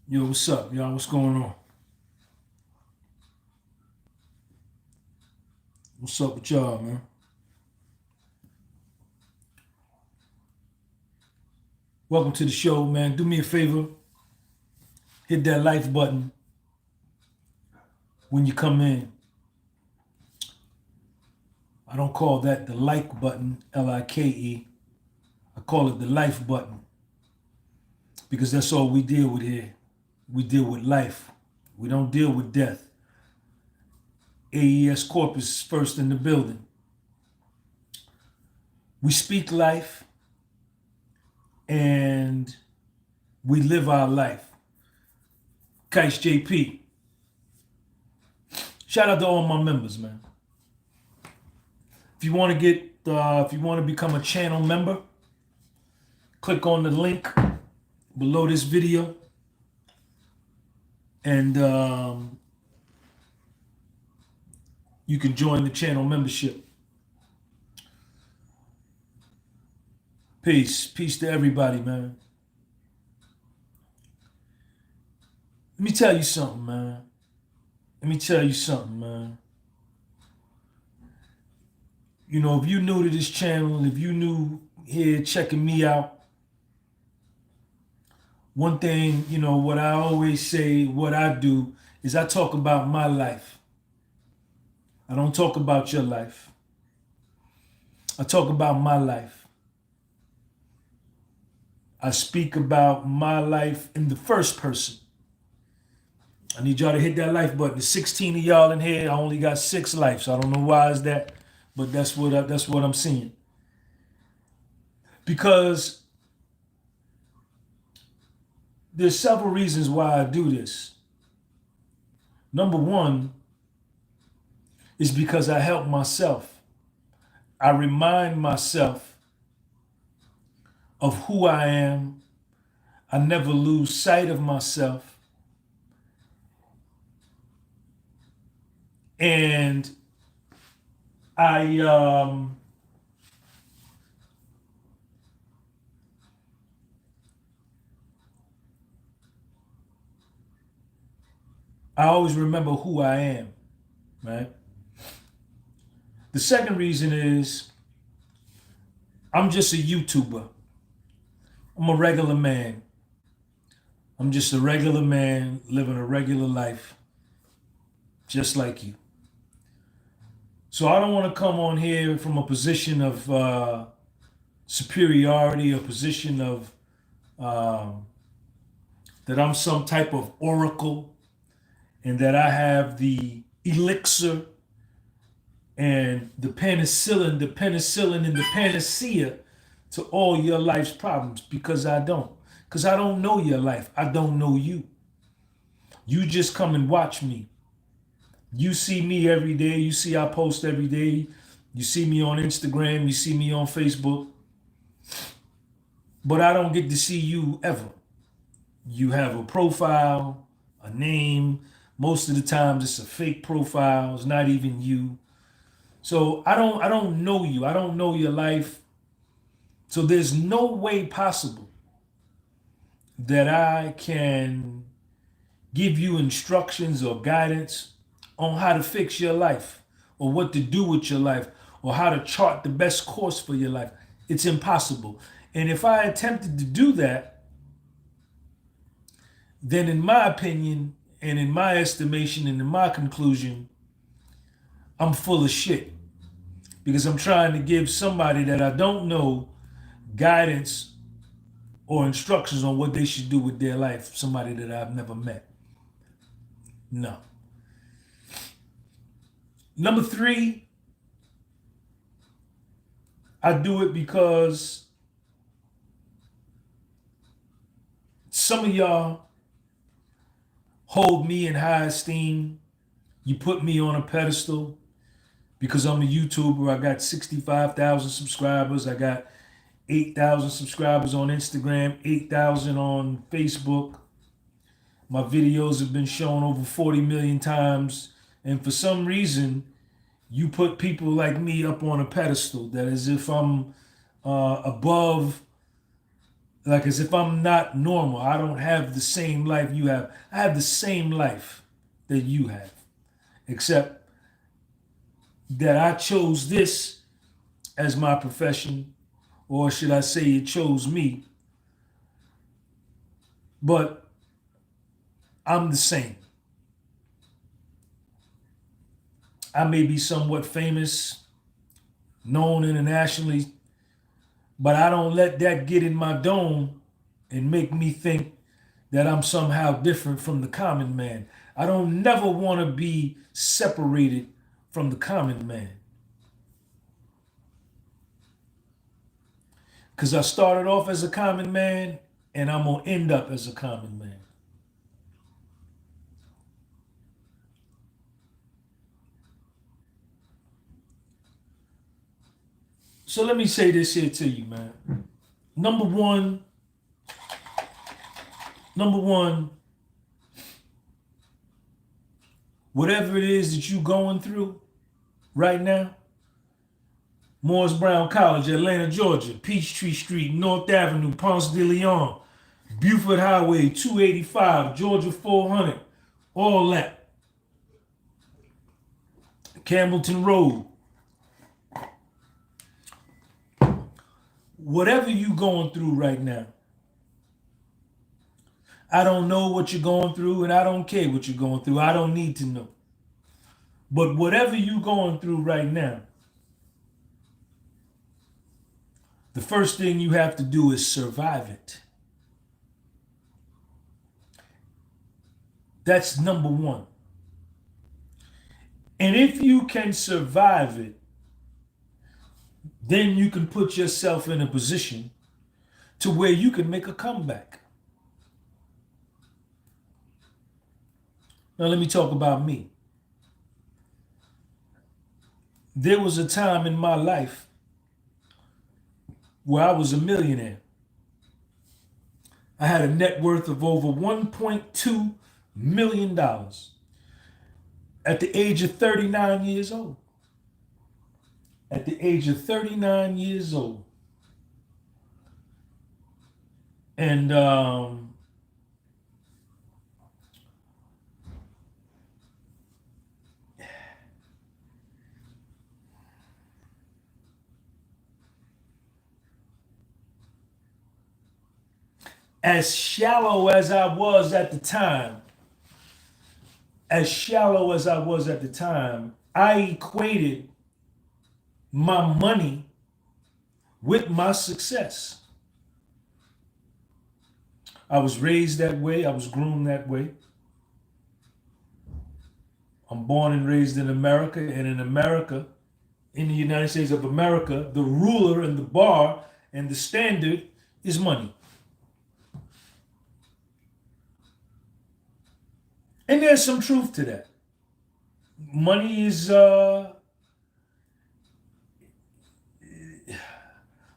Yo, what's up, y'all? What's going on? What's up with y'all, man? Welcome to the show, man. Do me a favor, hit that like button when you come in. I don't call that the like button, Like. I call it the life button because that's all we deal with here. We deal with life. We don't deal with death. AES Corpus is first in the building. We speak life and we live our life. Kai's JP. Shout out to all my members, man. If you want to become a channel member, click on the link below this video, and you can join the channel membership. Peace to everybody, man. Let me tell you something, man. You know, if you're new to this channel, if you're new here checking me out, one thing, you know, what I always say, what I do, is I talk about my life. I don't talk about your life. I talk about my life. I speak about my life in the first person. I need y'all to hit that like button. There's 16 of y'all in here. I only got 6 likes. I don't know why is that, but that's what I'm seeing. Because there's several reasons why I do this. Number one is because I help myself. I remind myself of who I am. I never lose sight of myself. And I always remember who I am, right? The second reason is I'm just a YouTuber. I'm a regular man. I'm just a regular man living a regular life, just like you. So I don't want to come on here from a position of superiority, a position of that I'm some type of oracle and that I have the elixir and the penicillin and the panacea to all your life's problems, because I don't. Because I don't know your life. I don't know you. You just come and watch me. You see me every day. You see I post every day. You see me on Instagram. You see me on Facebook. But I don't get to see you ever. You have a profile, a name. Most of the times it's a fake profile. It's not even you. So I don't know you. I don't know your life. So there's no way possible that I can give you instructions or guidance on how to fix your life or what to do with your life or how to chart the best course for your life. It's impossible. And if I attempted to do that, then in my opinion and in my estimation and in my conclusion, I'm full of shit, because I'm trying to give somebody that I don't know guidance or instructions on what they should do with their life, somebody that I've never met. No. Number 3, I do it because some of y'all hold me in high esteem. You put me on a pedestal because I'm a YouTuber. I got 65,000 subscribers. I got 8,000 subscribers on Instagram, 8,000 on Facebook. My videos have been shown over 40 million times. And for some reason, you put people like me up on a pedestal, that as if I'm above Like as if I'm not normal. I don't have the same life you have. I have the same life that you have, except that I chose this as my profession, or should I say it chose me, but I'm the same. I may be somewhat famous, known internationally, but I don't let that get in my dome and make me think that I'm somehow different from the common man. I don't never want to be separated from the common man. Because I started off as a common man and I'm going to end up as a common man. So let me say this here to you, man. Number one, whatever it is that you're going through right now, Morris Brown College, Atlanta, Georgia, Peachtree Street, North Avenue, Ponce de Leon, Buford Highway, 285, Georgia 400, all that. Campbellton Road. Whatever you're going through right now, I don't know what you're going through and I don't care what you're going through. I don't need to know. But whatever you're going through right now, the first thing you have to do is survive it. That's number one. And if you can survive it, then you can put yourself in a position to where you can make a comeback. Now, let me talk about me. There was a time in my life where I was a millionaire. I had a net worth of over $1.2 million at the age of 39 years old. At the age of 39 years old. And as shallow as I was at the time, I equated my money with my success. I was raised that way. I was groomed that way. I'm born and raised in America, and in America, in the United States of America, the ruler and the bar and the standard is money. And there's some truth to that. Money is, the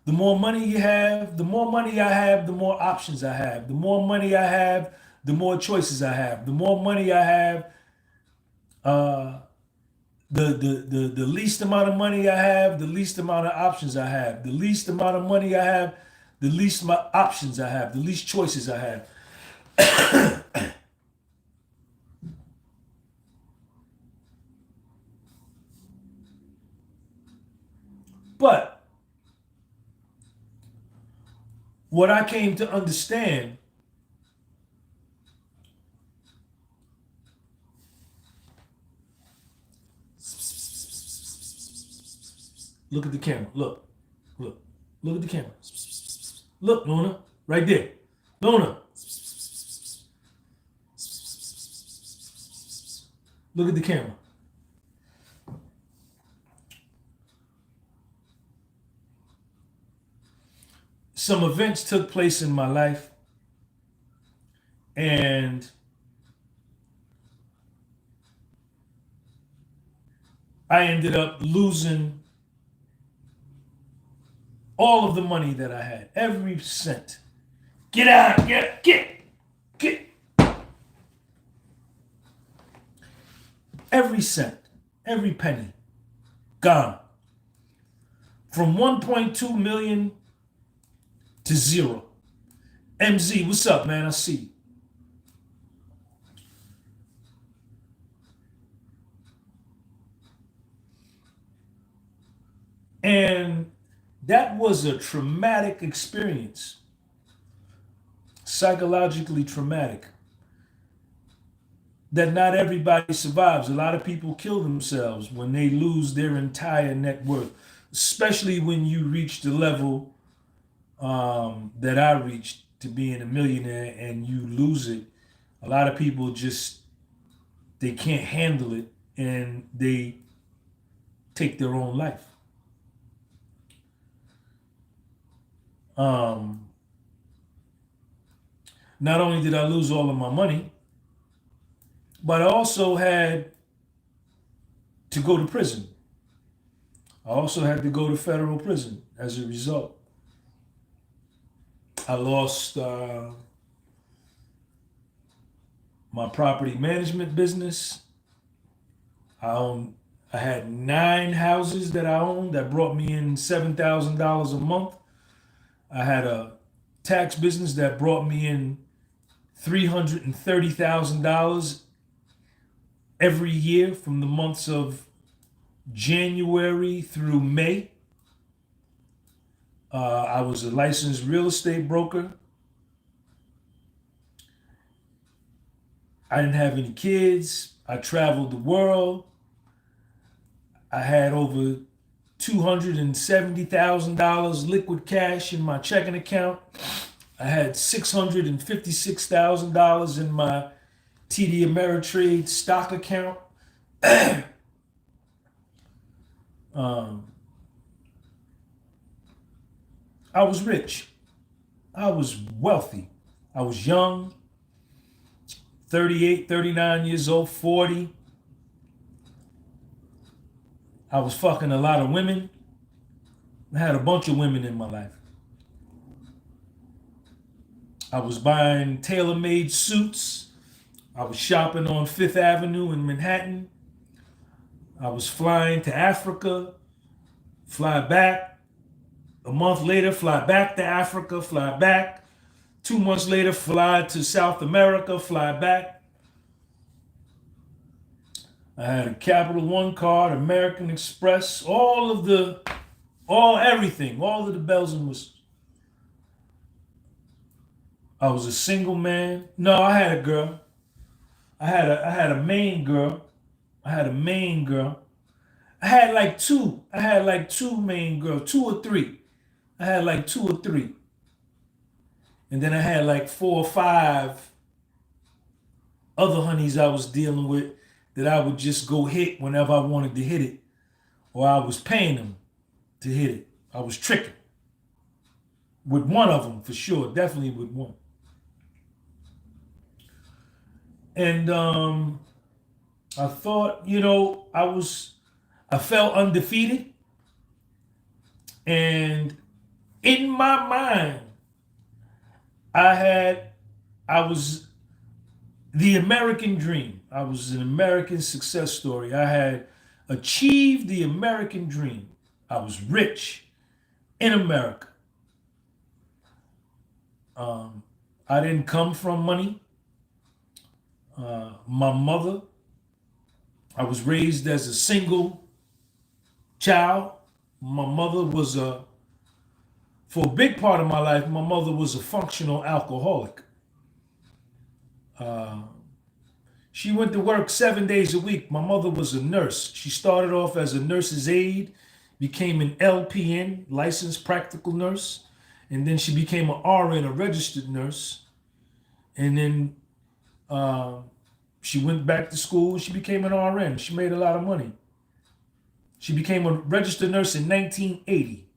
more money you have, the more money I have, the more options I have. The more money I have, the more choices I have. The more money I have, the least amount of money I have, the least amount of options I have. The least amount of money I have, the least options I have, the least choices I have. But what I came to understand look at the camera. Look at the camera. Look, Luna, right there. Luna. Look at the camera. Some events took place in my life, and I ended up losing all of the money that I had, every cent. Get out, get. Every cent, every penny, gone. From 1.2 million to zero. MZ, what's up, man? I see you. And that was a traumatic experience, psychologically traumatic, that not everybody survives. A lot of people kill themselves when they lose their entire net worth, especially when you reach the level that I reached to being a millionaire and you lose it. A lot of people just, they can't handle it and they take their own life. Um, Not only did I lose all of my money, but I also had to go to prison. I also had to go to federal prison as a result. I lost my property management business. I owned, I had 9 houses that I owned that brought me in $7,000 a month. I had a tax business that brought me in $330,000 every year from the months of January through May. I was a licensed real estate broker. I didn't have any kids. I traveled the world. I had over $270,000 liquid cash in my checking account. I had $656,000 in my TD Ameritrade stock account. um, I was rich. I was wealthy. I was young, 38, 39 years old, 40. I was fucking a lot of women. I had a bunch of women in my life. I was buying tailor-made suits. I was shopping on Fifth Avenue in Manhattan. I was flying to Africa, fly back. A month later, fly back to Africa, fly back. 2 months later, fly to South America, fly back. I had a Capital One card, American Express, everything, all of the bells and whistles. I was a single man. No, I had a girl. I had a main girl. I had a main girl. I had like two. I had like two main girls, two or three. I had like two or three. And then I had like 4 or 5 other honeys I was dealing with that I would just go hit whenever I wanted to hit it, or I was paying them to hit it. I was tricking with one of them for sure, definitely with one. And I thought, I felt undefeated, and in my mind, I had, I was the American dream. I was an American success story. I had achieved the American dream. I was rich in America. Um, I didn't come from money. My mother, I was raised as a single child. My mother was for a big part of my life, my mother was a functional alcoholic. Uh, she went to work 7 days a week. My mother was a nurse. She started off as a nurse's aide, became an LPN, licensed practical nurse, and then she became an RN, a registered nurse. And then uh, she went back to school. She became an RN. She made a lot of money. She became a registered nurse in 1980.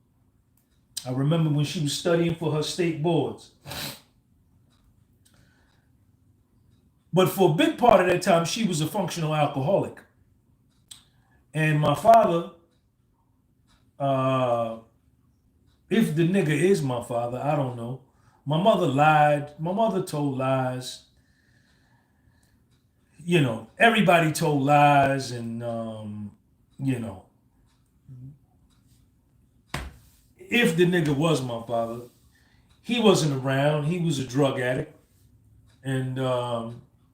I remember when she was studying for her state boards. But for a big part of that time, she was a functional alcoholic. And my father, uh, if the nigga is my father, I don't know. My mother lied. My mother told lies. Everybody told lies, and you know, if the nigga was my father, He wasn't around. He was a drug addict and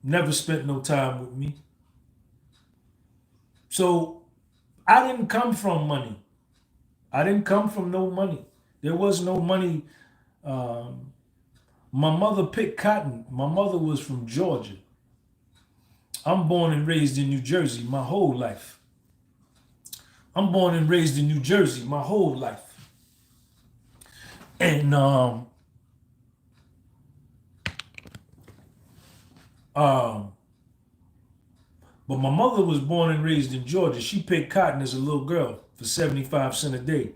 never spent no time with me. So I didn't come from money. I didn't come from no money. There was no money. Um, my mother picked cotton. My mother was from Georgia. I'm born and raised in New Jersey my whole life. I'm born and raised in New Jersey my whole life. And um, but my mother was born and raised in Georgia. She picked cotton as a little girl for 75 cents a day.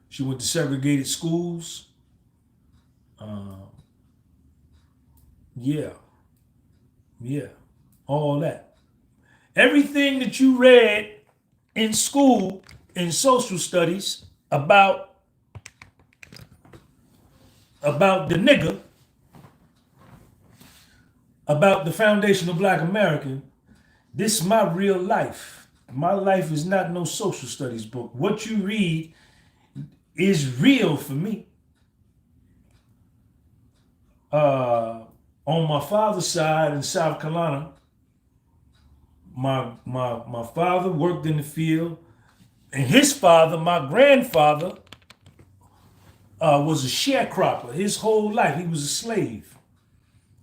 She went to segregated schools. Uh, yeah, yeah, all that. Everything that you read in school in social studies about the nigger, about the foundation of Black American, this is my real life. My life is not no social studies book. What you read is real for me. On my father's side in South Carolina, my father worked in the field, and his father, my grandfather, was a sharecropper. His whole life, he was a slave.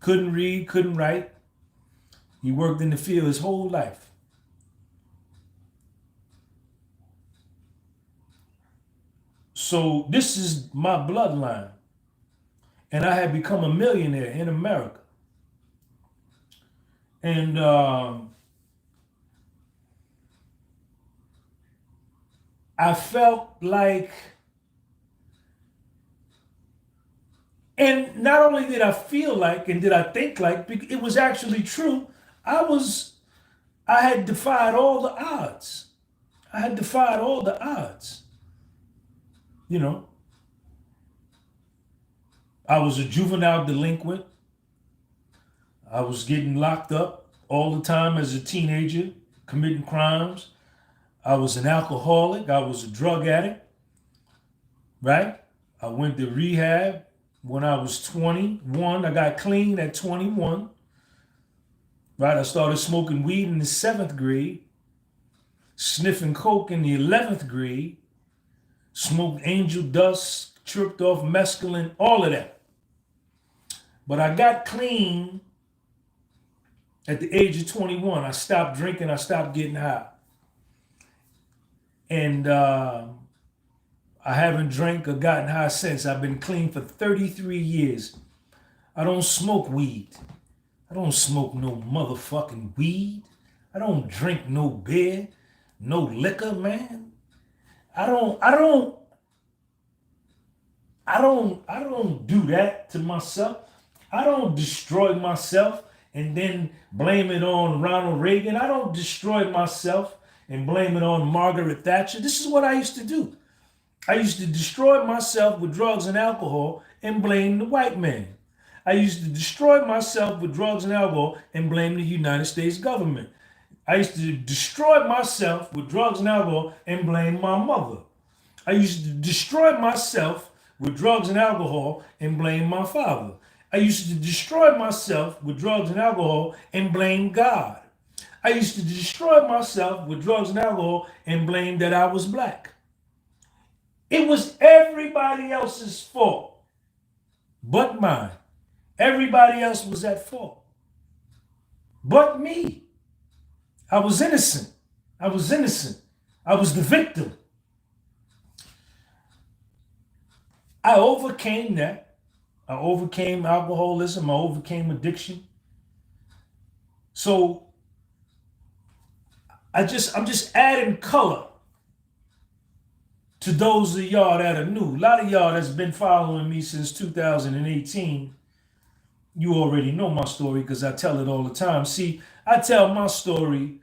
Couldn't read, couldn't write. He worked in the field his whole life. So this is my bloodline. And I had become a millionaire in America. And I felt like, and not only did I feel like and did I think like, it was actually true. I had defied all the odds. I had defied all the odds. You know, I was a juvenile delinquent. I was getting locked up all the time as a teenager, committing crimes. I was an alcoholic. I was a drug addict, right? I went to rehab when I was 21. I got clean at 21, right? I started smoking weed in the 7th grade, sniffing coke in the 11th grade, smoked angel dust, tripped off mescaline, all of that. But I got clean at the age of 21. I stopped drinking. I stopped getting high. And I haven't drank or gotten high since. I've been clean for 33 years. I don't smoke weed. I don't smoke no motherfucking weed. I don't drink no beer, no liquor, man. I don't do that to myself. I don't destroy myself and then blame it on Ronald Reagan. I don't destroy myself and blame it on Margaret Thatcher. This is what I used to do. I used to destroy myself with drugs and alcohol and blame the white man. I used to destroy myself with drugs and alcohol and blame the United States government. I used to destroy myself with drugs and alcohol and blame my mother. I used to destroy myself with drugs and alcohol and blame my father. I used to destroy myself with drugs and alcohol and blame God. I used to destroy myself with drugs and alcohol and blame that I was black. It was everybody else's fault but mine. Everybody else was at fault but me. I was innocent. I was innocent. I was the victim. I overcame that. I overcame alcoholism. I overcame addiction. So I'm just adding color to those of y'all that are new. A lot of y'all that's been following me since 2018, you already know my story because I tell it all the time. See, I tell my story.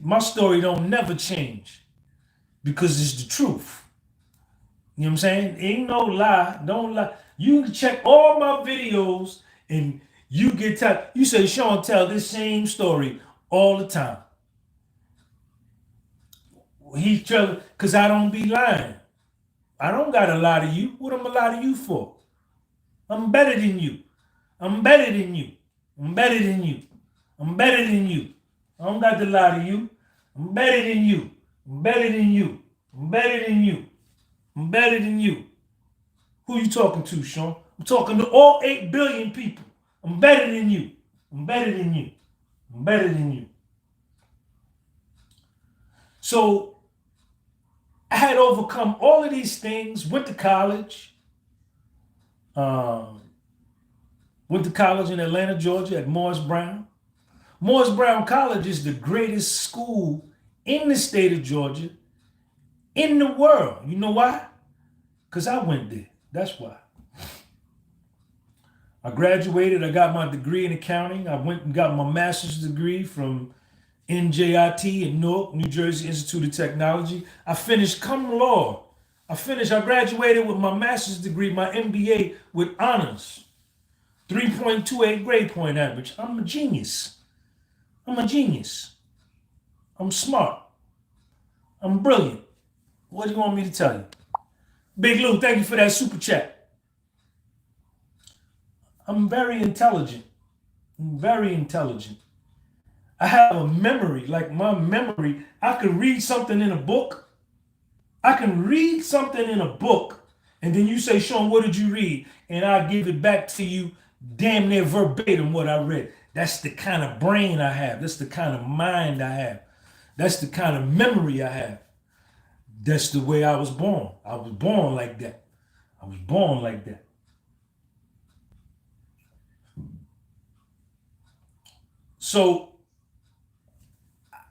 My story don't never change because it's the truth. You know what I'm saying? Ain't no lie. Don't lie. You can check all my videos and you get tired. You say, Sean, tell this same story all the time. He's telling, because I don't be lying. I don't got to lie to you. What am I lie to you for? I'm better than you. I'm better than you. I'm better than you. I'm better than you. I don't got to lie to you. I'm better than you. I'm better than you. I'm better than you. I'm better than you. Who you talking to, Sean? I'm talking to all 8 billion people. I'm better than you. I'm better than you. I'm better than you. So I had overcome all of these things, went to college. Went to college in Atlanta, Georgia at Morris Brown. Morris Brown College is the greatest school in the state of Georgia, in the world. You know why? Because I went there. That's why. I graduated. I got my degree in accounting. I went and got my master's degree from NJIT in Newark, New Jersey Institute of Technology. I finished cum laude. I graduated with my master's degree, my MBA with honors. 3.28 grade point average. I'm a genius. I'm a genius. I'm smart. I'm brilliant. What do you want me to tell you? Big Lou, thank you for that super chat. I'm very intelligent. I'm very intelligent. I have a memory, like my memory. I can read something in a book. I can read something in a book, and then you say, Sean, what did you read? And I give it back to you damn near verbatim what I read. That's the kind of brain I have. That's the kind of mind I have. That's the kind of memory I have. That's the way I was born. I was born like that. I was born like that. So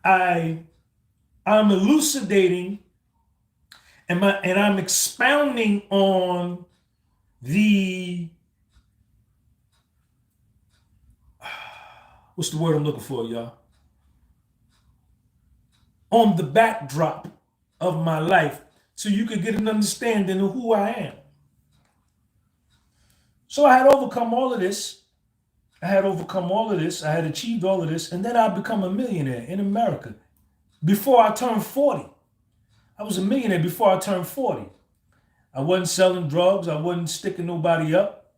I'm elucidating and I'm expounding on the what's the word I'm looking for, y'all? On the backdrop of my life so you could get an understanding of who I am. So I had overcome all of this. I had achieved all of this, and then I become a millionaire in America before I turned 40. I was a millionaire before I turned 40. I wasn't selling drugs. I wasn't sticking nobody up.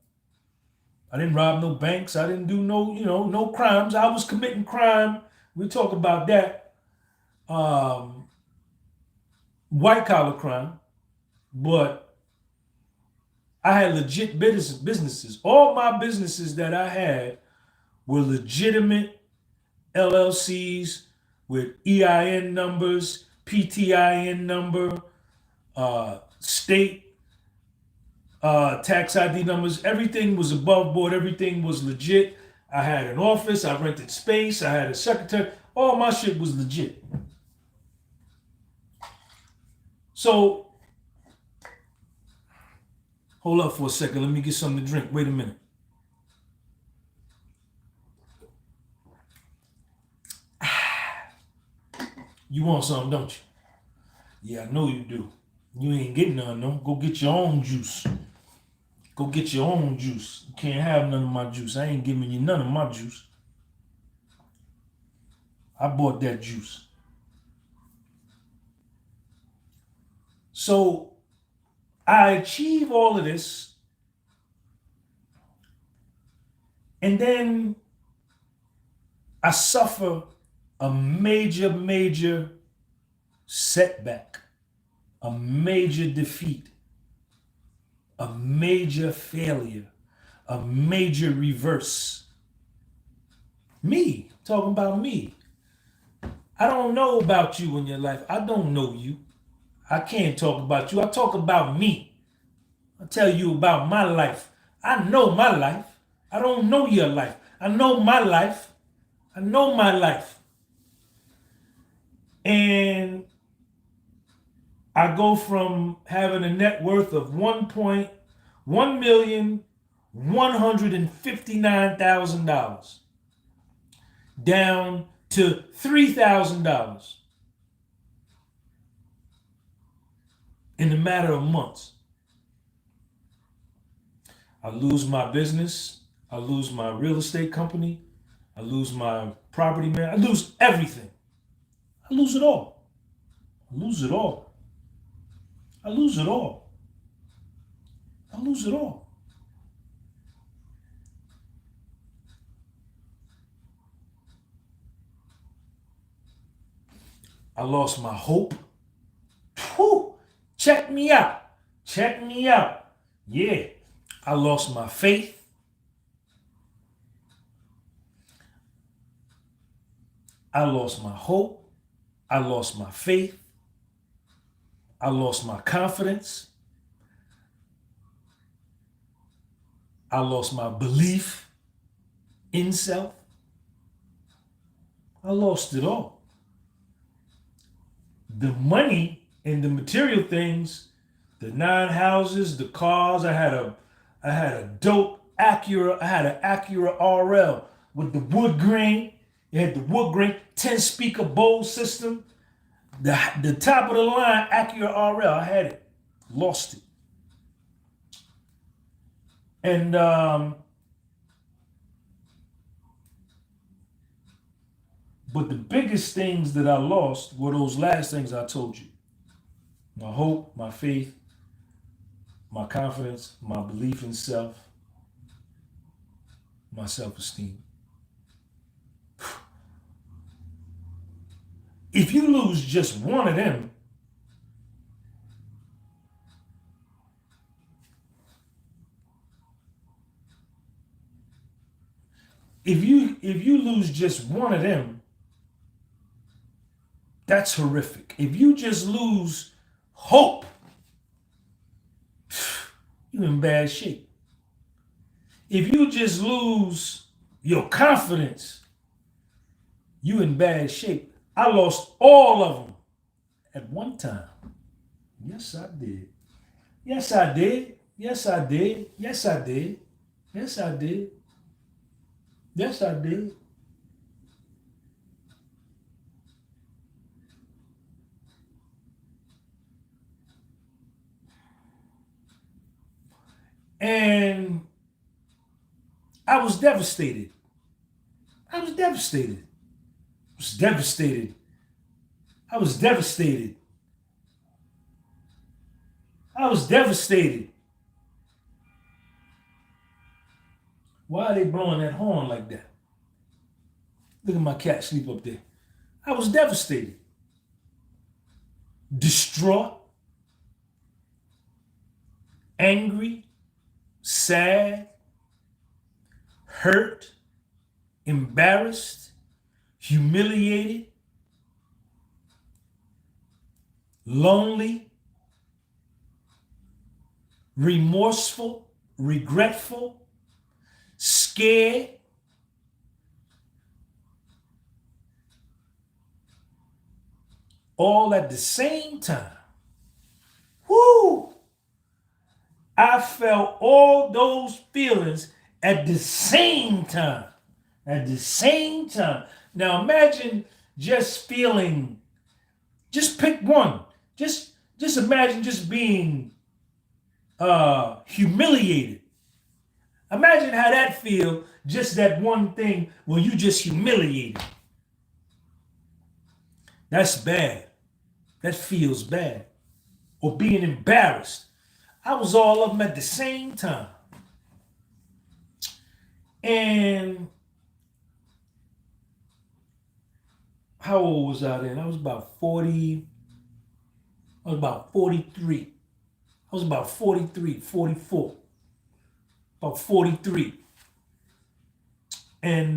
I didn't rob no banks. I didn't do no crimes. I was committing crime. We talk about that. White collar crime. But I had legit businesses. All my businesses that I had were legitimate LLCs with EIN numbers, PTIN number, state tax ID numbers. Everything was above board. Everything was legit. I had an office. I rented space. I had a secretary. All my shit was legit. So, hold up for a second. Let me get something to drink. Wait a minute. You want something, don't you? Yeah, I know you do. You ain't getting none, no. Go get your own juice. Go get your own juice. You can't have none of my juice. I ain't giving you none of my juice. I bought that juice. So I achieve all of this, and then I suffer a major setback, a major defeat, a major failure, a major reverse. Me, talking about me. I don't know about you in your life. I don't know you. I can't talk about you. I talk about me. I tell you about my life. I know my life. I don't know your life. I know my life. I know my life. And I go from having a net worth of $1,159,000 down to $3,000 in a matter of months. I lose my business. I lose my real estate company. I lose my property man. I lose everything. I lose it all. I lose it all. I lose it all. I lose it all. I lost my hope. Whew. Check me out. Check me out. Yeah. I lost my faith. I lost my hope. I lost my faith. I lost my confidence. I lost my belief in self. I lost it all. The money and the material things, the 9 houses, the cars. I had a dope Acura. I had an Acura RL with the wood grain. It had the wood grain, 10-speaker Bose system. The top of the line Acura RL. I had it. Lost it. And but the biggest things that I lost were those last things I told you. My hope, my faith, my confidence, my belief in self, my self-esteem. If you lose just one of them, if you lose just one of them, that's horrific. If you just lose hope, you're in bad shape. If you just lose your confidence, you in bad shape. I lost all of them at one time. Yes, I did. Yes, I did. Yes, I did. Yes, I did. Yes, I did. Yes, I did. And I was devastated. I was devastated. I was devastated. I was devastated. I was devastated. Why are they blowing that horn like that? Look at my cat sleep up there. I was devastated. Distraught. Angry. Sad. Hurt. Embarrassed. Humiliated. Lonely. Remorseful. Regretful. Scared. All at the same time. Woo! I felt all those feelings at the same time. At the same time. Now imagine just feeling, just pick one. Just imagine just being humiliated. Imagine how that feels, just that one thing where you just humiliated. That's bad. That feels bad. Or being embarrassed. I was all of them at the same time. And how old was I then? I was about 40. I was about 43. I was about 43, 44. About 43. And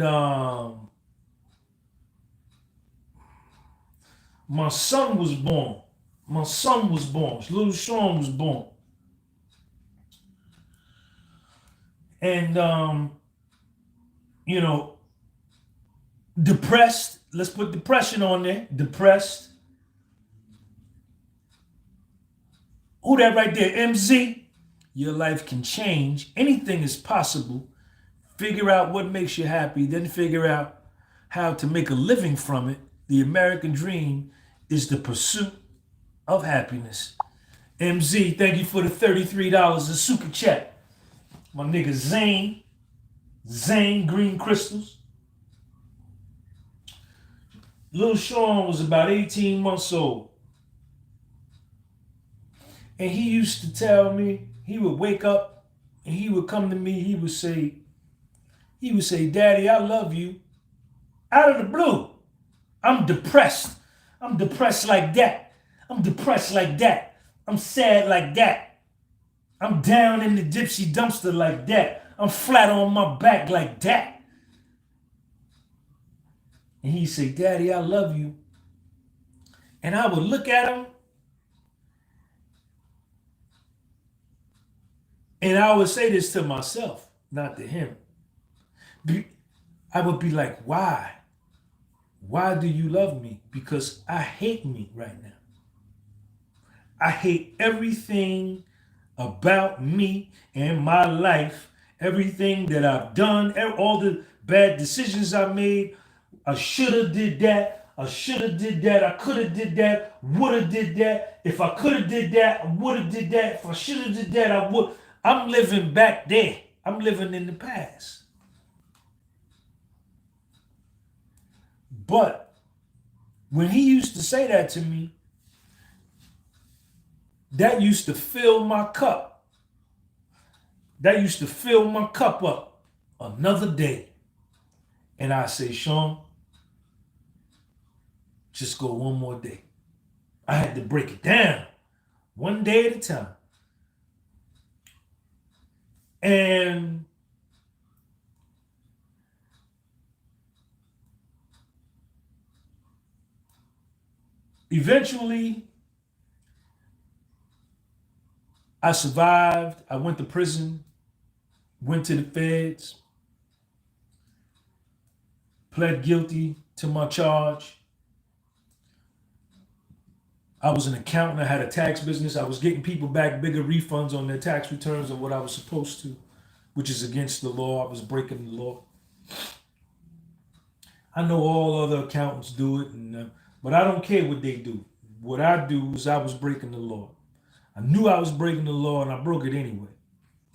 my son was born. My son was born. Little Sean was born. And, depressed. Let's put depression on there. Depressed. Who that right there? MZ. Your life can change. Anything is possible. Figure out what makes you happy. Then figure out how to make a living from it. The American dream is the pursuit of happiness. MZ, thank you for the $33 a super chat. My nigga Zane Green Crystals. Little Sean was about 18 months old. And he used to tell me, he would wake up and he would come to me, he would say, Daddy, I love you. Out of the blue, I'm depressed. I'm depressed like that. I'm depressed like that. I'm sad like that. I'm down in the dipsy dumpster like that. I'm flat on my back like that. And he'd say, Daddy, I love you. And I would look at him and I would say this to myself, not to him. I would be like, why? Why do you love me? Because I hate me right now. I hate everything about me and my life, everything that I've done, all the bad decisions I made. I should have did that. I should have did that. I could have did that. Would have did that. If I could have did that, I would have did that. If I should have did that, I would. I'm living back there. I'm living in the past. But when he used to say that to me, that used to fill my cup. That used to fill my cup up another day. And I say, Sean, just go one more day. I had to break it down one day at a time. And eventually, I survived. I went to prison, went to the feds, pled guilty to my charge. I was an accountant. I had a tax business. I was getting people back bigger refunds on their tax returns than what I was supposed to, which is against the law. I was breaking the law. I know all other accountants do it, but I don't care what they do. What I do is I was breaking the law. I knew I was breaking the law and I broke it anyway.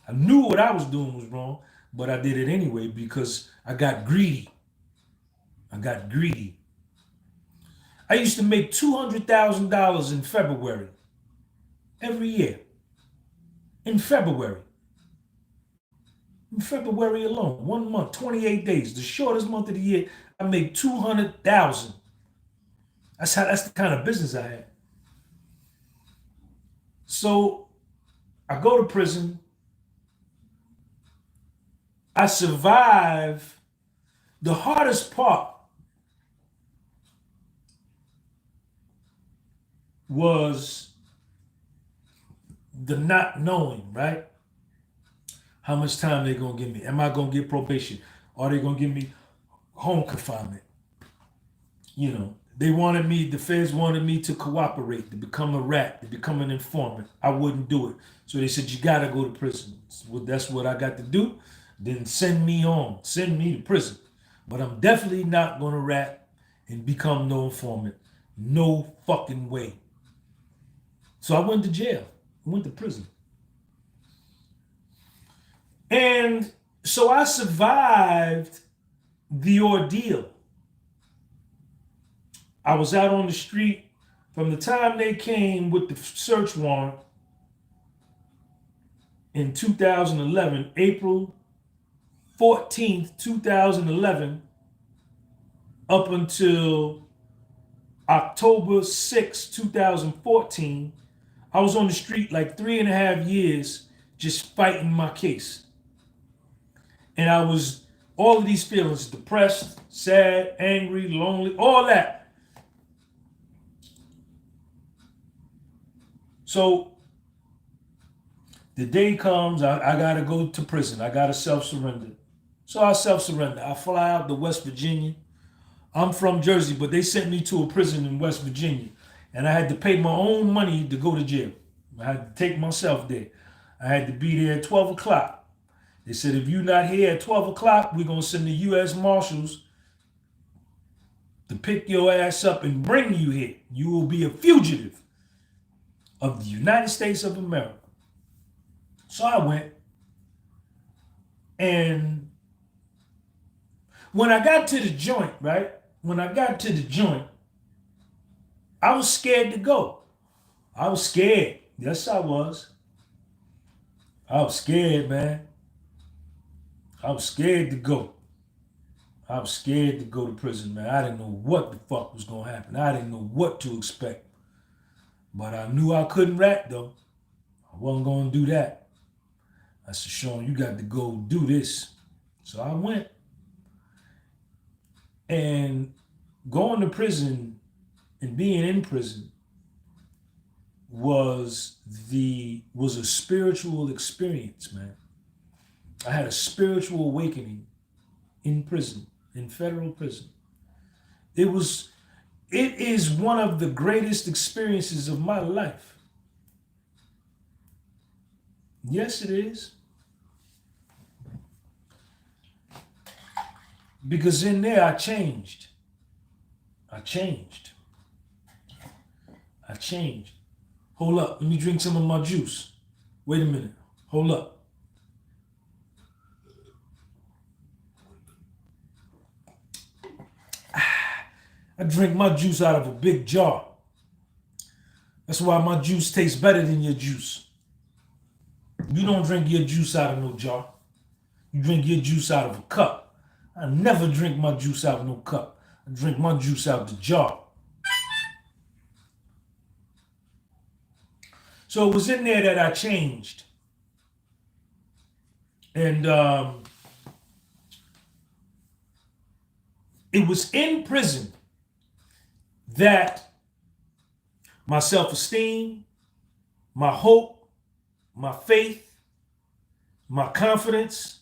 I knew what I was doing was wrong, but I did it anyway because I got greedy. I used to make $200,000 in February every year. In February alone, 1 month, 28 days, the shortest month of the year, I made $200,000. That's the kind of business I had. So I go to prison. I survive. The hardest part was the not knowing, right? How much time they gonna give me? Am I gonna get probation? Are they gonna give me home confinement? The feds wanted me to cooperate, to become a rat, to become an informant. I wouldn't do it. So they said, you gotta go to prison. Well, that's what I got to do. Then send me to prison. But I'm definitely not gonna rat and become no informant. No fucking way. So I went to jail. I went to prison. And so I survived the ordeal. I was out on the street from the time they came with the search warrant in 2011, April 14th, 2011, up until October 6th, 2014. I was on the street like 3.5 years just fighting my case. And I was, all of these feelings, depressed, sad, angry, lonely, all that. So the day comes, I got to go to prison. I got to self-surrender. So I self-surrender. I fly out to West Virginia. I'm from Jersey, but they sent me to a prison in West Virginia. And I had to pay my own money to go to jail. I had to take myself there. I had to be there at 12 o'clock. They said, if you're not here at 12 o'clock, we're going to send the U.S. Marshals to pick your ass up and bring you here. You will be a fugitive of the United States of America. So I went. And when I got to the joint, right? I was scared to go. I was scared. Yes, I was. I was scared, man. I was scared to go. I was scared to go to prison, man. I didn't know what the fuck was gonna happen. I didn't know what to expect. But I knew I couldn't rat though. I wasn't gonna do that. I said, Sean, you got to go do this. So I went. And going to prison and being in prison was a spiritual experience, man. I had a spiritual awakening in prison, in federal prison. It is one of the greatest experiences of my life. Yes, it is. Because in there I changed. I changed. Hold up, let me drink some of my juice. Wait a minute. Hold up. I drink my juice out of a big jar. That's why my juice tastes better than your juice. You don't drink your juice out of no jar. You drink your juice out of a cup. I never drink my juice out of no cup. I drink my juice out the jar. So it was in there that I changed. And it was in prison that my self-esteem, my hope, my faith, my confidence,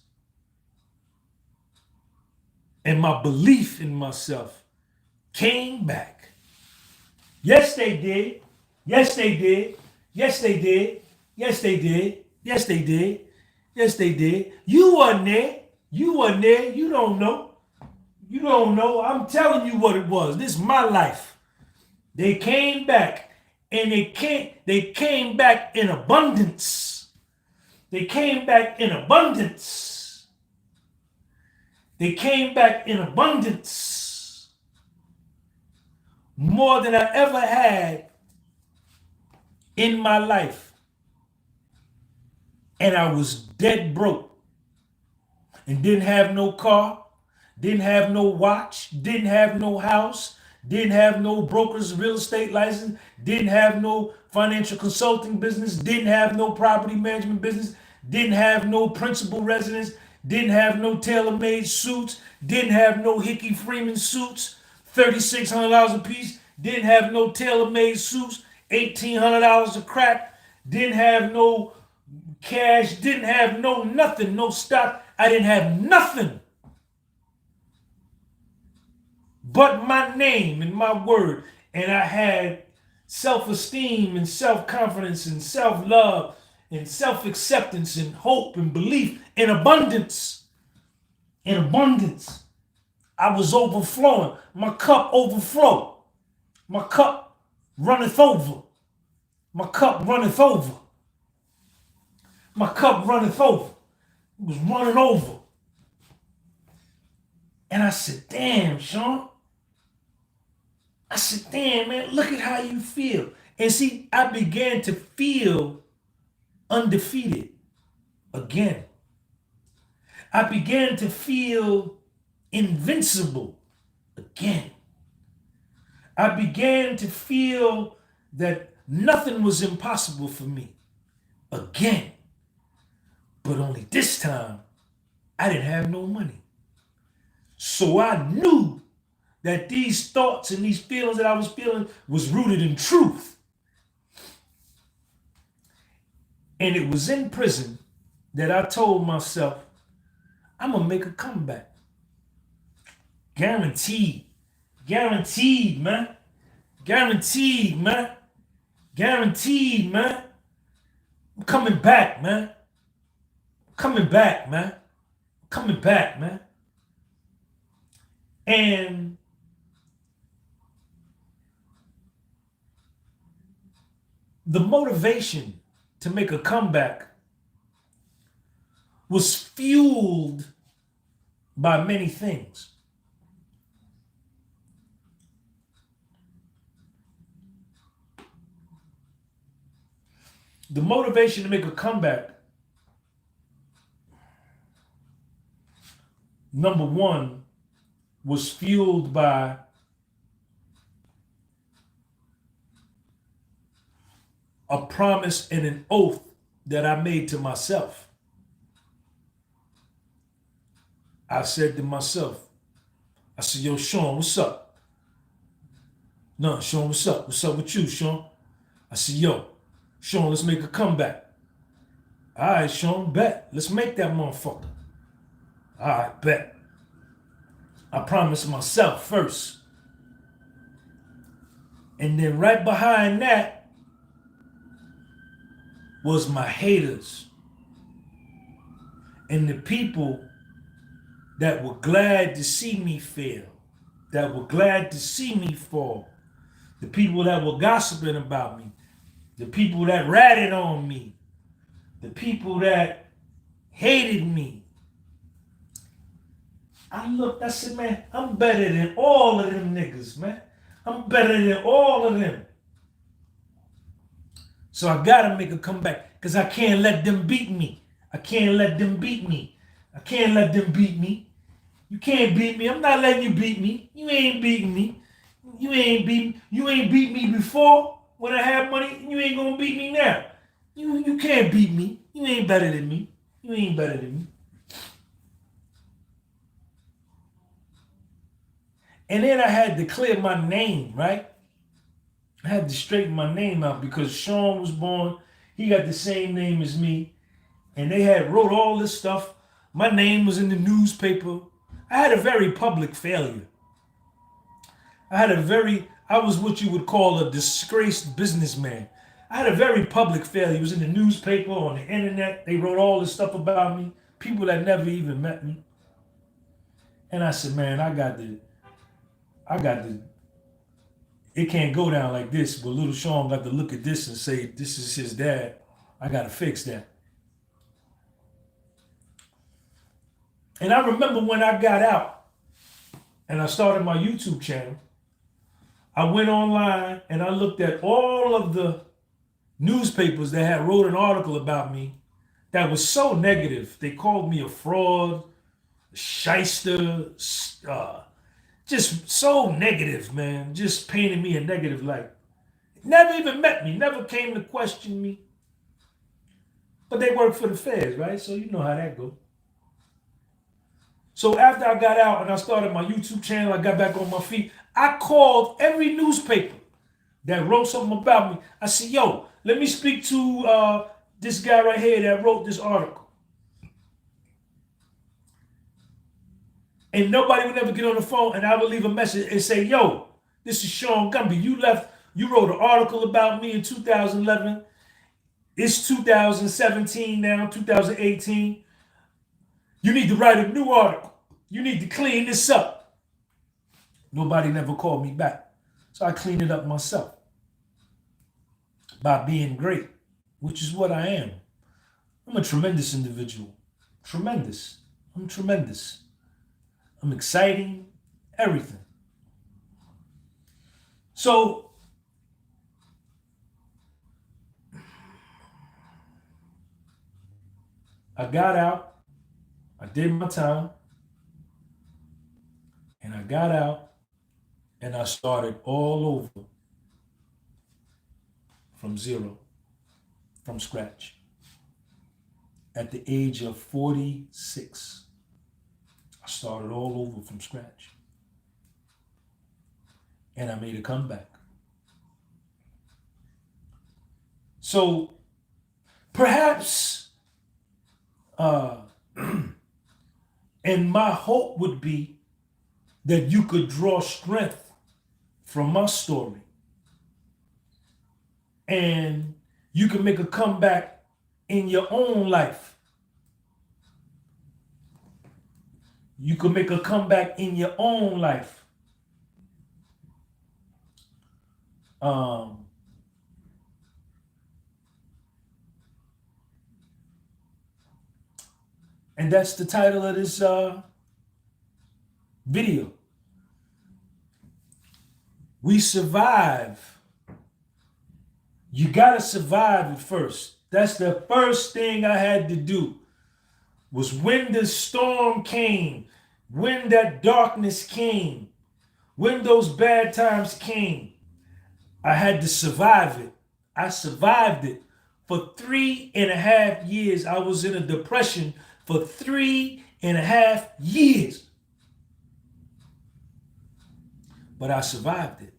and my belief in myself came back. Yes, they did. Yes, they did. Yes, they did. Yes, they did. Yes, they did. Yes, they did. You wasn't there. You wasn't there. You don't know. You don't know. I'm telling you what it was. This is my life. They came back, and they came back in abundance. They came back in abundance. They came back in abundance. More than I ever had in my life. And I was dead broke. And didn't have no car. Didn't have no watch. Didn't have no house. Didn't have no broker's real estate license. Didn't have no financial consulting business. Didn't have no property management business. Didn't have no principal residence. Didn't have no tailor-made suits. Didn't have no Hickey Freeman suits, $3,600 a piece. Didn't have no tailor-made suits, $1,800 a crack. Didn't have no cash. Didn't have no nothing, no stock. I didn't have nothing but my name and my word. And I had self-esteem and self-confidence and self-love and self-acceptance and hope and belief in abundance. In abundance. I was overflowing. My cup overflowed. My cup runneth over. My cup runneth over. My cup runneth over. It was running over. And I said, damn, Sean. I said, damn, man, look at how you feel. And see, I began to feel undefeated again. I began to feel invincible again. I began to feel that nothing was impossible for me again. But only this time, I didn't have no money. So I knew that these thoughts and these feelings that I was feeling was rooted in truth. And it was in prison that I told myself, I'm going to make a comeback. Guaranteed. Guaranteed, man. Guaranteed, man. Guaranteed, man. I'm coming back, man. Coming back, man. Coming back, man. And the motivation to make a comeback was fueled by many things. The motivation to make a comeback, number one, was fueled by a promise and an oath that I made to myself. I said to myself, I said, yo, Sean, what's up? No, Sean, what's up? What's up with you, Sean? I said, yo, Sean, let's make a comeback. All right, Sean, bet. Let's make that motherfucker. All right, bet. I promised myself first. And then right behind that was my haters. And the people that were glad to see me fail, that were glad to see me fall, the people that were gossiping about me, the people that ratted on me, the people that hated me. I looked, I said, man, I'm better than all of them niggas, man. I'm better than all of them. So I gotta make a comeback because I can't let them beat me. I can't let them beat me. I can't let them beat me. You can't beat me. I'm not letting you beat me. You ain't beating me. You ain't beat me before when I had money. You ain't gonna beat me now. You can't beat me. You ain't better than me. You ain't better than me. And then I had to clear my name, right? I had to straighten my name out because Sean was born. He got the same name as me. And they had wrote all this stuff. My name was in the newspaper. I had a very public failure. I was what you would call a disgraced businessman. I had a very public failure. It was in the newspaper, on the internet. They wrote all this stuff about me. People that never even met me. And I said, man, I got to, it can't go down like this. But little Sean got to look at this and say, this is his dad. I got to fix that. And I remember when I got out and I started my YouTube channel, I went online and I looked at all of the newspapers that had wrote an article about me that was so negative. They called me a fraud, a shyster, just so negative, man. Just painted me a negative light. Never even met me, never came to question me. But they work for the feds, right? So you know how that goes. So after I got out and I started my YouTube channel, I got back on my feet. I called every newspaper that wrote something about me. I said, yo, let me speak to this guy right here that wrote this article. And nobody would ever get on the phone, and I would leave a message and say, yo, this is Sean Gunby. You wrote an article about me in 2011. It's 2017 now, 2018. You need to write a new article. You need to clean this up. Nobody never called me back. So I cleaned it up myself by being great, which is what I am. I'm a tremendous individual. Tremendous. I'm tremendous. I'm exciting, everything. So I got out. I did my time, and I got out, and I started all over from zero, from scratch. At the age of 46, I started all over from scratch, and I made a comeback. So perhaps, and my hope would be that you could draw strength from my story and you can make a comeback in your own life. You can make a comeback in your own life. And that's the title of this video. We survive. You gotta survive it first. That's the first thing I had to do. Was when the storm came When that darkness came, when those bad times came, I had to survive it. I survived it. For 3.5 years, I was in a depression for 3.5 years. But I survived it.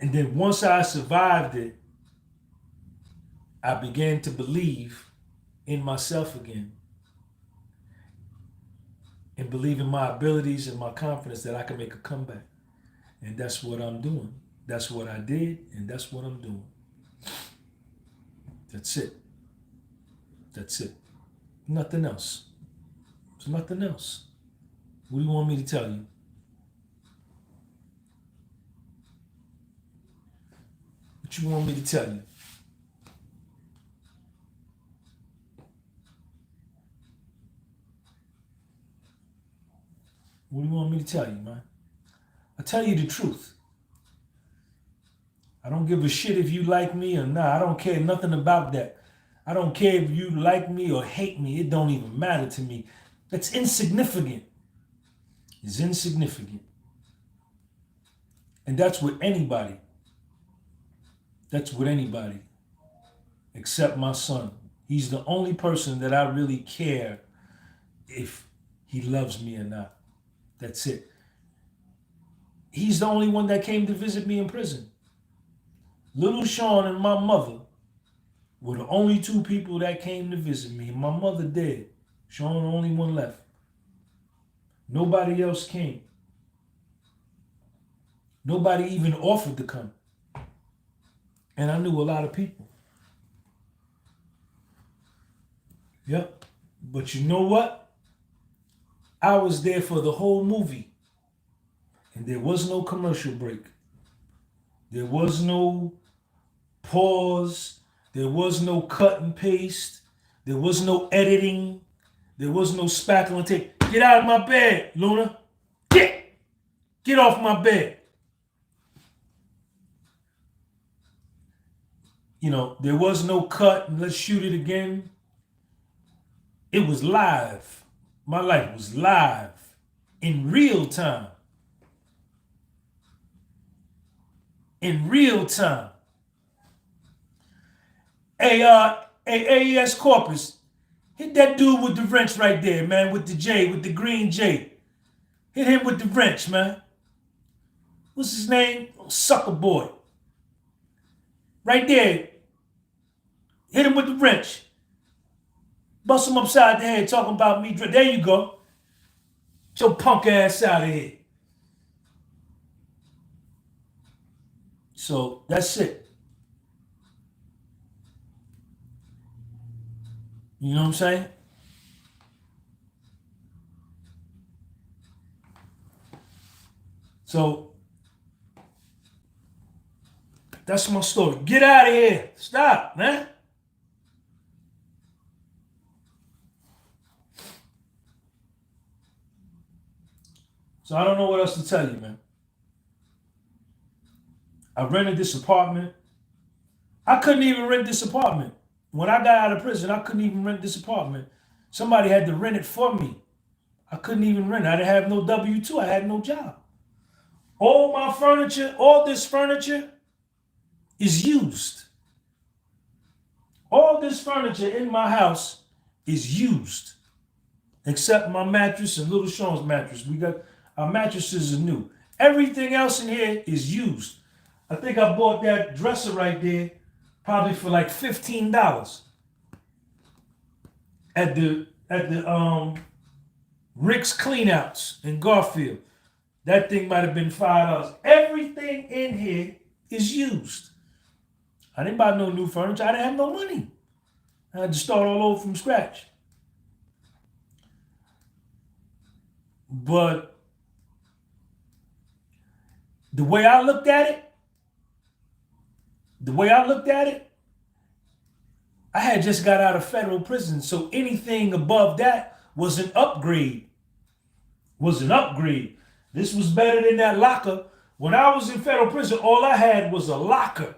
And then once I survived it, I began to believe in myself again and believe in my abilities and my confidence that I can make a comeback. And that's what I'm doing. That's what I did, and that's what I'm doing. That's it. That's it. Nothing else. There's nothing else. What do you want me to tell you? What you want me to tell you? What do you want me to tell you, man? I tell you the truth. I don't give a shit if you like me or not. I don't care nothing about that. I don't care if you like me or hate me. It don't even matter to me. That's insignificant. It's insignificant. And that's with anybody. That's with anybody. Except my son. He's the only person that I really care if he loves me or not. That's it. He's the only one that came to visit me in prison. Little Sean and my mother were the only two people that came to visit me. My mother dead. Sean the only one left. Nobody else came. Nobody even offered to come. And I knew a lot of people. Yep. But you know what? I was there for the whole movie. And there was no commercial break. There was no pause. There was no cut and paste. There was no editing. There was no spackle and tape. Get out of my bed, Luna. Get off my bed. You know, there was no cut and let's shoot it again. It was live. My life was live in real time. In real time. Hey, AES Corpus, hit that dude with the wrench right there, man, with the J, with the green J. Hit him with the wrench, man. What's his name? Oh, sucker boy. Right there. Hit him with the wrench. Bust him upside the head talking about me. There you go. Get your punk ass out of here. So that's it. You know what I'm saying? So that's my story. Get out of here. Stop, man. So I don't know what else to tell you, man. I rented this apartment. I couldn't even rent this apartment. When I got out of prison, I couldn't even rent this apartment. Somebody had to rent it for me. I couldn't even rent it. I didn't have no W-2. I had no job. All my furniture, all this furniture is used. All this furniture in my house is used. Except my mattress and Little Sean's mattress. Our mattresses are new. Everything else in here is used. I think I bought that dresser right there probably for like $15 at the Rick's Cleanouts in Garfield. That thing might have been $5. Everything in here is used. I didn't buy no new furniture. I didn't have no money. I had to start all over from scratch. But the way I looked at it, I had just got out of federal prison, so anything above that was an upgrade. This was better than that locker. When I was in federal prison, all I had was a locker,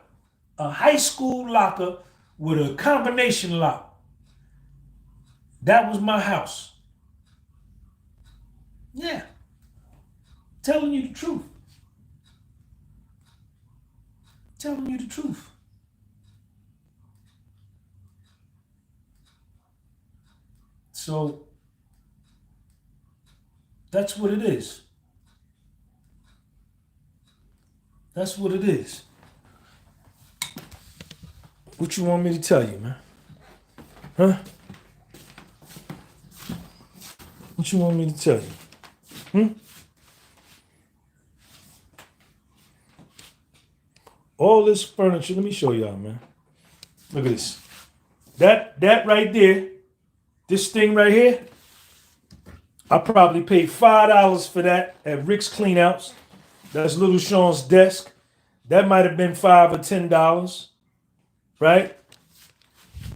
a high school locker with a combination lock. That was my house. Yeah. Telling you the truth. Telling you the truth. So that's what it is. That's what it is. What you want me to tell you, man? Huh? What you want me to tell you? Hmm? All this furniture, let me show y'all, man. Look at this. That right there, this thing right here, I probably paid $5 for that at Rick's Cleanouts. That's Little Sean's desk. That might have been $5 or $10, right?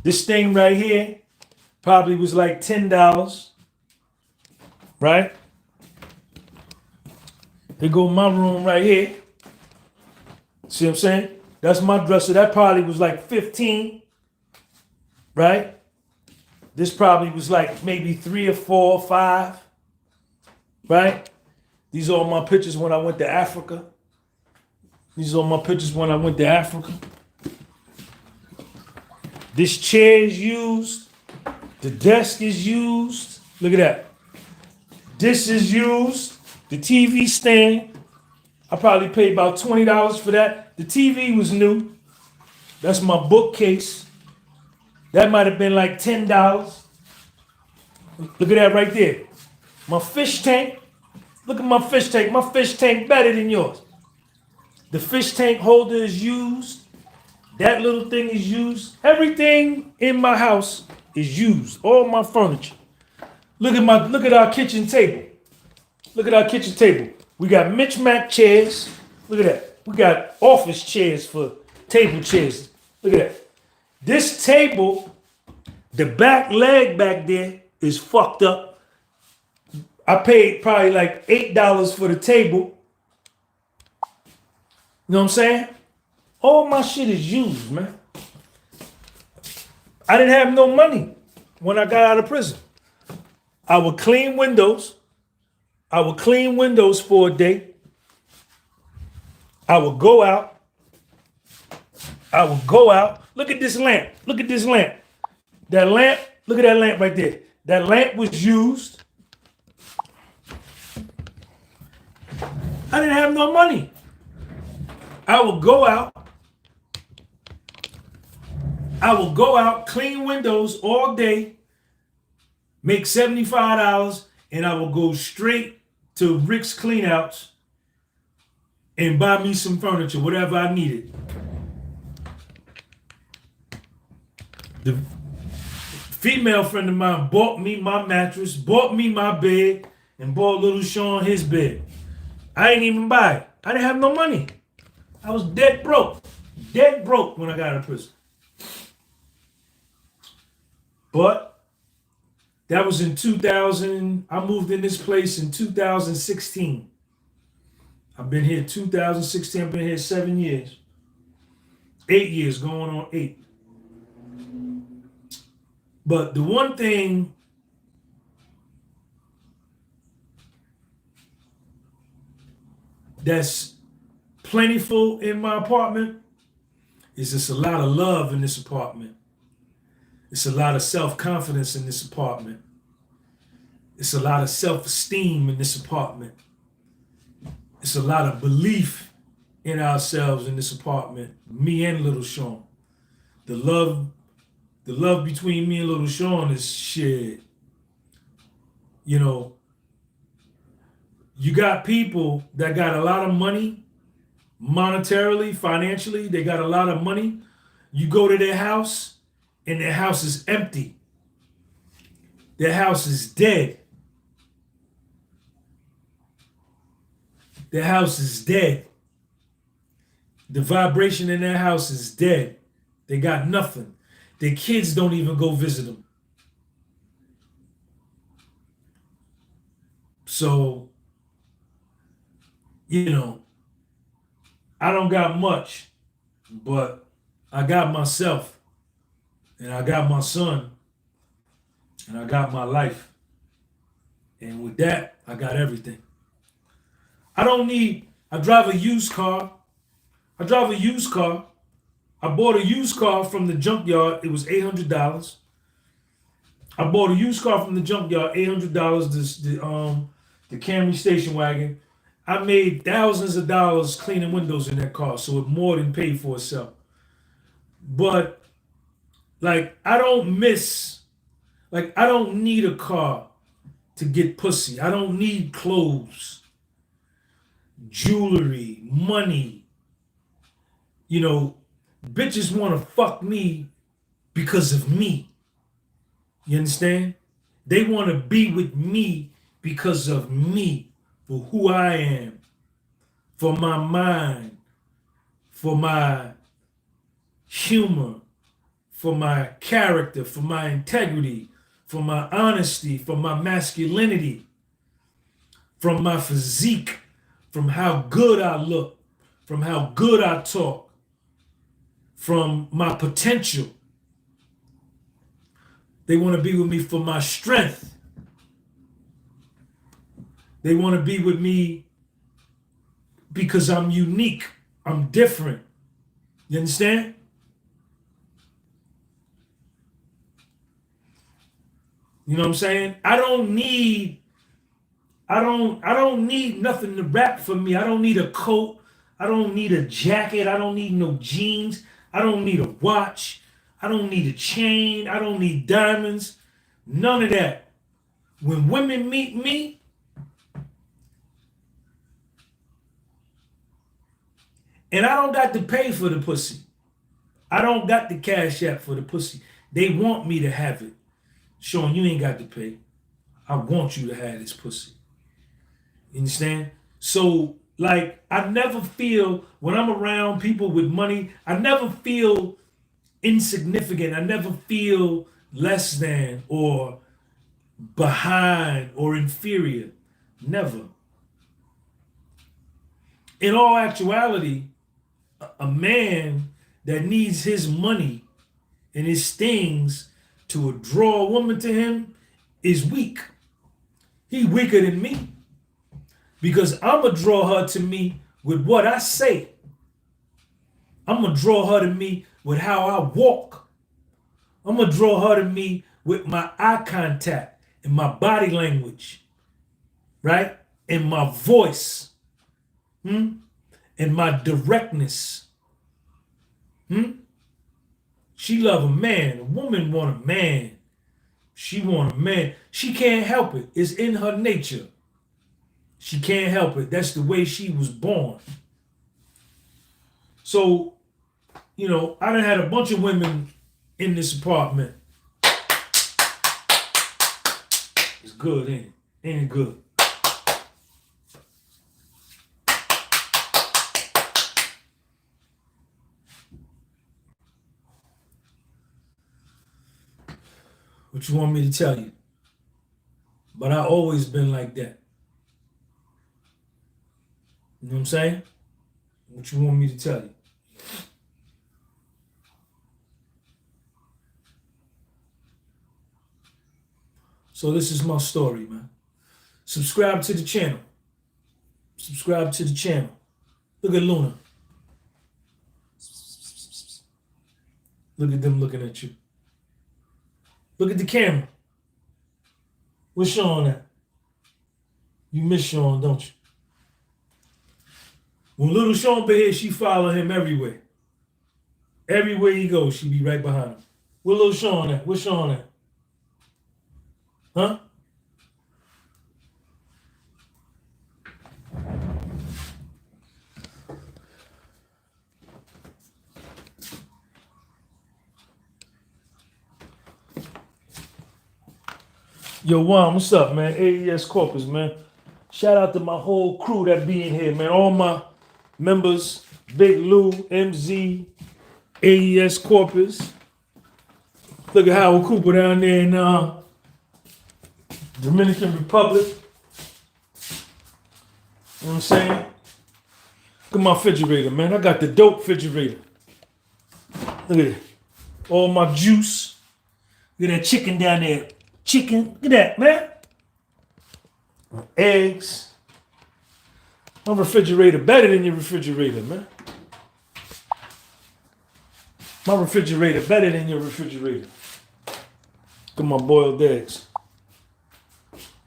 This thing right here probably was like $10, right? Here go my room right here. See what I'm saying? That's my dresser. That probably was like 15, right? This probably was like maybe 3 or 4 or 5, right? These are all my pictures when I went to Africa. These are all my pictures when I went to Africa. This chair is used. The desk is used. Look at that. This is used. The TV stand. I probably paid about $20 for that. The TV was new. That's my bookcase. That might have been like $10. Look at that right there. My fish tank. Look at my fish tank. My fish tank better than yours. The fish tank holder is used. That little thing is used. Everything in my house is used. All my furniture. Look at our kitchen table. Look at our kitchen table. We got Mitch Mac chairs. Look at that. We got office chairs for table chairs. Look at that. This table, the back leg back there is fucked up. I paid probably like $8 for the table. You know what I'm saying? All my shit is used, man. I didn't have no money when I got out of prison. I would clean windows. I would clean windows for a day. I would go out. Look at this lamp. Look at this lamp. That lamp, look at that lamp right there. That lamp was used. I didn't have no money. I would go out, clean windows all day, make $75, and I will go straight to Rick's Cleanouts and buy me some furniture, whatever I needed. The female friend of mine bought me my mattress, bought me my bed, and bought Little Sean his bed. I didn't even buy it. I didn't have no money. I was dead broke. Dead broke when I got out of prison. But that was in 2000. I moved in this place in 2016. I've been here 2016. I've been here 7 years. 8 years, going on 8. But the one thing that's plentiful in my apartment is just a lot of love in this apartment. It's a lot of self-confidence in this apartment. It's a lot of self-esteem in this apartment. It's a lot of belief in ourselves in this apartment, me and Little Sean. The love between me and Little Sean is shit. You know, you got people that got a lot of money, monetarily, financially, they got a lot of money. You go to their house, and their house is empty. Their house is dead. Their house is dead. The vibration in their house is dead. They got nothing. Their kids don't even go visit them. So, you know, I don't got much, but I got myself. And I got my son, and I got my life. And with that, I got everything. I drive a used car. I drive a used car. I bought a used car from the junkyard. It was $800. I bought a used car from the junkyard, $800. The Camry station wagon. I made thousands of dollars cleaning windows in that car, so it more than paid for itself. But like, I don't need a car to get pussy. I don't need clothes, jewelry, money. You know, bitches want to fuck me because of me. You understand? They want to be with me because of me, for who I am, for my mind, for my humor, for my character, for my integrity, for my honesty, for my masculinity, from my physique, from how good I look, from how good I talk, from my potential. They want to be with me for my strength. They want to be with me because I'm unique. I'm different. You understand? You know what I'm saying? I don't need nothing to wrap for me. I don't need a coat. I don't need a jacket. I don't need no jeans. I don't need a watch. I don't need a chain. I don't need diamonds. None of that. When women meet me, and I don't got to pay for the pussy. I don't got the cash app for the pussy. They want me to have it. Sean, you ain't got to pay. I want you to have this pussy. You understand? So, like, I never feel, when I'm around people with money, I never feel insignificant. I never feel less than or behind or inferior. Never. In all actuality, a man that needs his money and his things to draw a woman to him is weak. He weaker than me because I'm going to draw her to me with what I say. I'm going to draw her to me with how I walk. I'm going to draw her to me with my eye contact and my body language, right? And my voice, and my directness. She love a man. A woman want a man. She want a man. She can't help it. It's in her nature. She can't help it. That's the way she was born. So, you know, I done had a bunch of women in this apartment. It's good, ain't it? Ain't it good? What you want me to tell you? But I always been like that. You know what I'm saying? What you want me to tell you? So this is my story, man. Subscribe to the channel. Subscribe to the channel. Look at Luna. Look at them looking at you. Look at the camera. Where's Sean at? You miss Sean, don't you? When little Sean be here, she follow him everywhere. Everywhere he goes, she be right behind him. Where little Sean at? Where's Sean at? Huh? Yo, Juan, what's up, man? AES Corpus, man. Shout out to my whole crew that be in here, man. All my members, Big Lou, MZ, AES Corpus. Look at Howard Cooper down there in Dominican Republic. You know what I'm saying? Look at my refrigerator, man. I got the dope refrigerator. Look at it. All my juice. Look at that chicken down there. Chicken. Look at that, man. eggs. My refrigerator better than your refrigerator, man. My refrigerator better than your refrigerator. Look at my boiled eggs.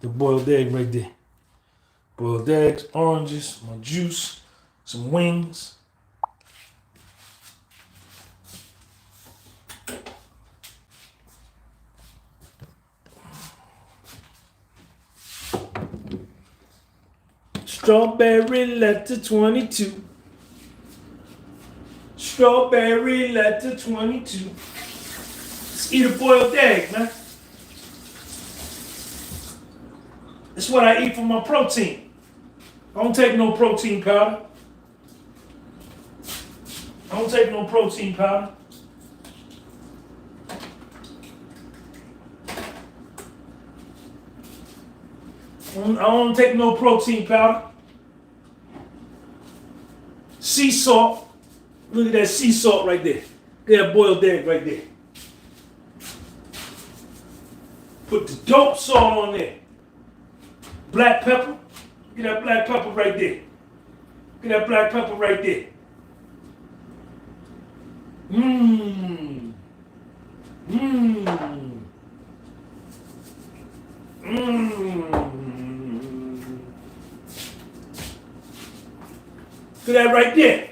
The boiled egg right there. Boiled eggs, oranges, my juice, some wings. Strawberry letter 22. Strawberry letter 22. Let's eat a boiled egg, man. That's what I eat for my protein. I don't take no protein powder. I don't take no protein powder. I don't take no protein powder. Sea salt. Look at that sea salt right there. Look at that boiled egg right there. Put the dope salt on there. Black pepper. Look at that black pepper right there. Look at that black pepper right there. Mmm. Mmm. Mmm. Look at that right there.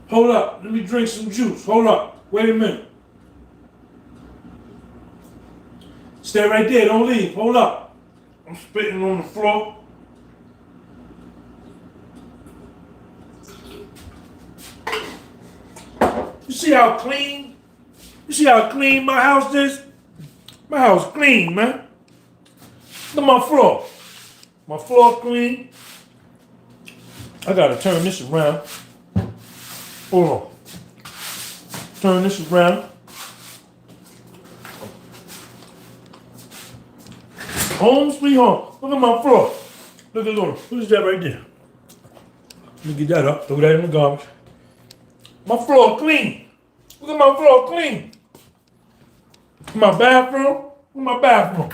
Hold up, let me drink some juice. Hold up, wait a minute. Stay right there, don't leave. Hold up. I'm spitting on the floor. You see how clean? You see how clean my house is? My house clean, man. Look at my floor. My floor clean. I gotta turn this around. Hold on. Turn this around. Home sweet home. Look at my floor. Look at what is that right there? Let me get that up. Throw that in the garbage. My floor clean. Look at my floor clean. My bathroom. Look at my bathroom.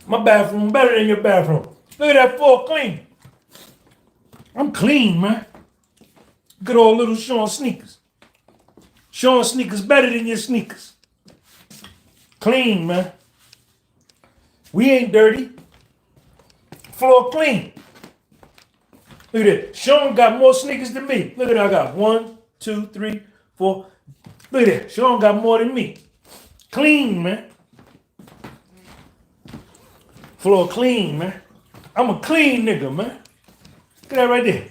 My bathroom better than your bathroom. Look at that floor clean. I'm clean, man. Good old little Sean sneakers. Sean sneakers better than your sneakers. Clean, man. We ain't dirty. Floor clean. Look at that. Sean got more sneakers than me. Look at that. I got 1, 2, 3, 4. Look at that. Sean got more than me. Clean, man. Floor clean, man. I'm a clean nigga, man. Look at that right there.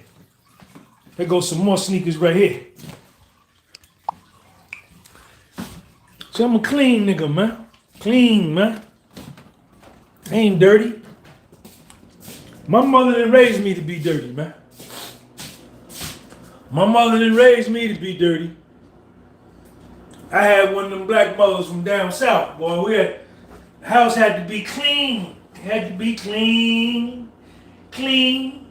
There goes some more sneakers right here. So I'm a clean nigga, man. Clean, man. I ain't dirty. My mother didn't raise me to be dirty, man. My mother didn't raise me to be dirty. I had one of them black mothers from down south, boy. The house had to be clean. It had to be clean. Clean.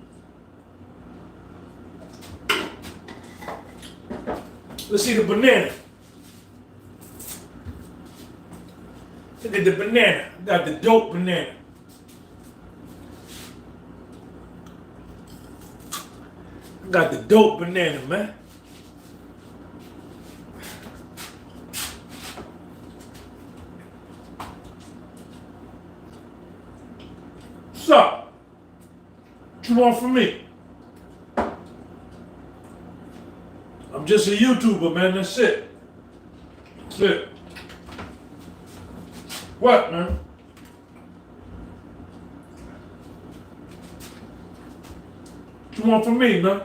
Let's see the banana. Look at the banana. I got the dope banana. I got the dope banana, man. What's up? What you want from me? I'm just a YouTuber, man. That's it. That's it. What, man? What you want from me, man?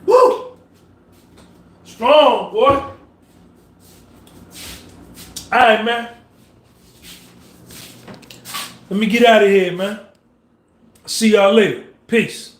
Woo! Strong, boy. All right, man. Let me get out of here, man. See y'all later. Peace.